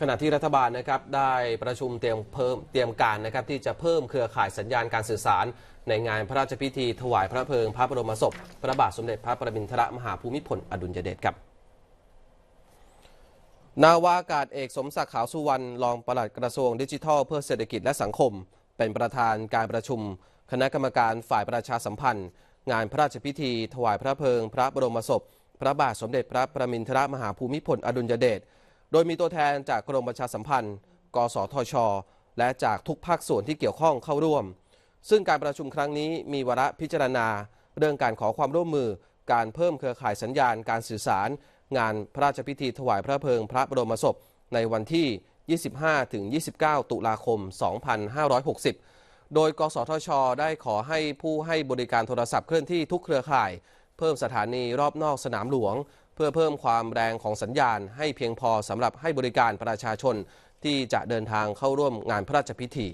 ขณะที่รัฐบาลนะครับได้ประชุมเตรียมการนะครับที่จะเพิ่มเครือข่ายสัญญาณการสื่อสารในงานพระราชพิธีถวายพระเพลิงพระบรมศพพระบาทสมเด็จพระปรมินทรมหาภูมิพลอดุลยเดชครับนาวาอากาศเอกสมศักดิ์ขาวสุวรรณรองปลัดกระทรวงดิจิทัลเพื่อเศรษฐกิจและสังคมเป็นประธานการประชุมคณะกรรมการฝ่ายประชาสัมพันธ์งานพระราชพิธีถวายพระเพลิงพระบรมศพพระบาทสมเด็จพระปรมินทรมหาภูมิพลอดุลยเดชโดยมีตัวแทนจากกรมประชาสัมพันธ์กสทช.และจากทุกภาคส่วนที่เกี่ยวข้องเข้าร่วมซึ่งการประชุมครั้งนี้มีวาระพิจารณาเรื่องการขอความร่วมมือการเพิ่มเครือข่ายสัญญาณการสื่อสารงานพระราชพิธีถวายพระเพลิงพระบรมศพในวันที่ 25-29 ตุลาคม 2560 โดยกสทช.ได้ขอให้ผู้ให้บริการโทรศัพท์เคลื่อนที่ทุกเครือข่ายเพิ่มสถานีรอบนอกสนามหลวงเพื่อเพิ่มความแรงของสัญญาณให้เพียงพอสำหรับให้บริการประชาชนที่จะเดินทางเข้าร่วมงานพระราชพิธี